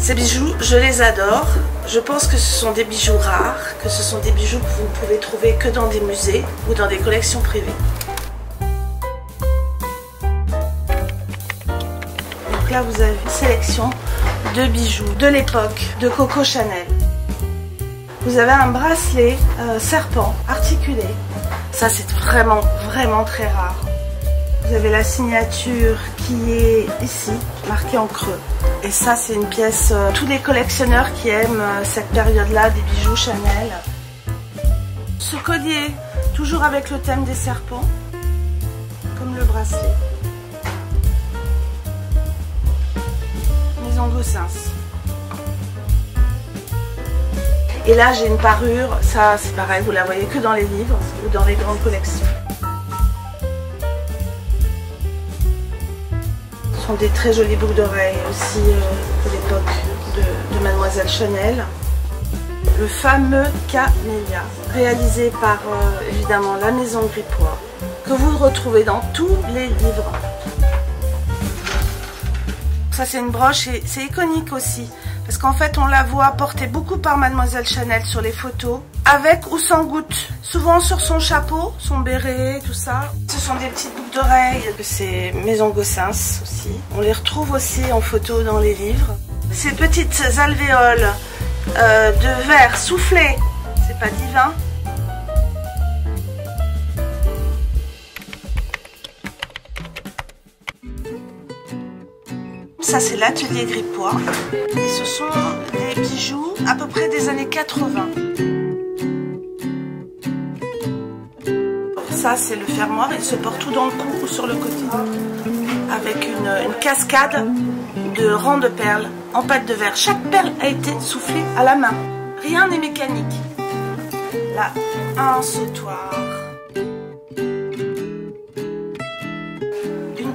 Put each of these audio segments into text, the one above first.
Ces bijoux, je les adore. Je pense que ce sont des bijoux rares, que ce sont des bijoux que vous ne pouvez trouver que dans des musées ou dans des collections privées. Donc là, vous avez une sélection de bijoux de l'époque de Coco Chanel. Vous avez un bracelet serpent articulé. Ça, c'est vraiment, vraiment très rare. Vous avez la signature qui est ici, marquée en creux. Et ça, c'est une pièce, tous les collectionneurs qui aiment cette période-là des bijoux Chanel. Ce collier, toujours avec le thème des serpents, comme le bracelet. Maison Gossens. Et là, j'ai une parure, ça c'est pareil, vous la voyez que dans les livres ou dans les grandes collections. Ce sont des très jolies boucles d'oreilles aussi de l'époque de Mademoiselle Chanel. Le fameux Camélia, réalisé par évidemment la Maison Grippois, que vous retrouvez dans tous les livres. Ça, c'est une broche et c'est iconique aussi. Parce qu'en fait, on la voit portée beaucoup par Mademoiselle Chanel sur les photos, avec ou sans goutte. Souvent sur son chapeau, son béret, tout ça. Ce sont des petites boucles d'oreilles. C'est Maison Gossens aussi. On les retrouve aussi en photo dans les livres. Ces petites alvéoles de verre soufflé, c'est pas divin. Ça, c'est l'atelier Grippois et ce sont des bijoux à peu près des années 80. Ça, c'est le fermoir, il se porte tout dans le cou ou sur le côté avec une cascade de rangs de perles en pâte de verre. Chaque perle a été soufflée à la main, rien n'est mécanique. Là, un sautoir.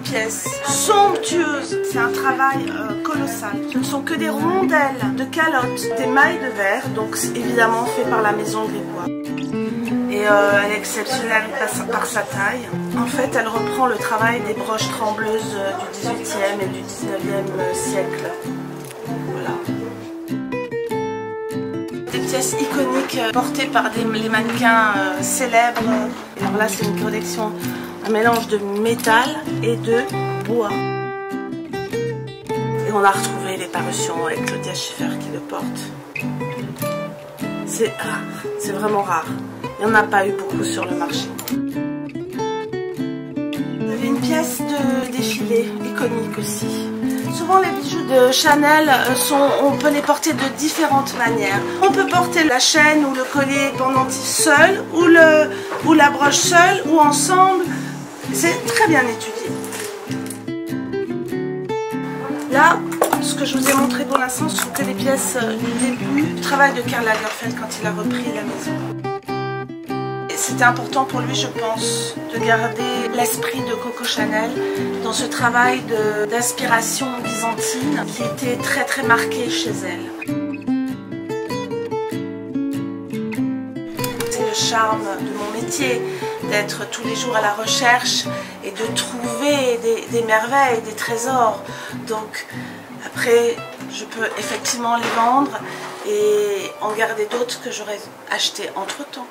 Pièce somptueuse, c'est un travail colossal. Ce ne sont que des rondelles de calotte, des mailles de verre, donc évidemment fait par la Maison Grippois. Et elle est exceptionnelle par sa taille. En fait, elle reprend le travail des broches trembleuses du XVIIIe et du XIXe siècle. Voilà. Des pièces iconiques portées par les mannequins célèbres. Et alors là, c'est une collection. Un mélange de métal et de bois. Et on a retrouvé les parutions avec Claudia Schiffer qui le porte. C'est rare, c'est vraiment rare. Il n'y en a pas eu beaucoup sur le marché. Vous avez une pièce de défilé iconique aussi. Souvent les bijoux de Chanel, on peut les porter de différentes manières. On peut porter la chaîne ou le collier pendentif seul, ou la broche seule, ou ensemble. C'est très bien étudié. Là, ce que je vous ai montré pour l'instant, ce sont que les pièces du début du travail de Karl Lagerfeld quand il a repris la maison. C'était important pour lui, je pense, de garder l'esprit de Coco Chanel dans ce travail d'inspiration byzantine qui était très très marqué chez elle. C'est le charme de mon métier, d'être tous les jours à la recherche et de trouver des merveilles, des trésors. Donc après, je peux effectivement les vendre et en garder d'autres que j'aurais achetés entre-temps.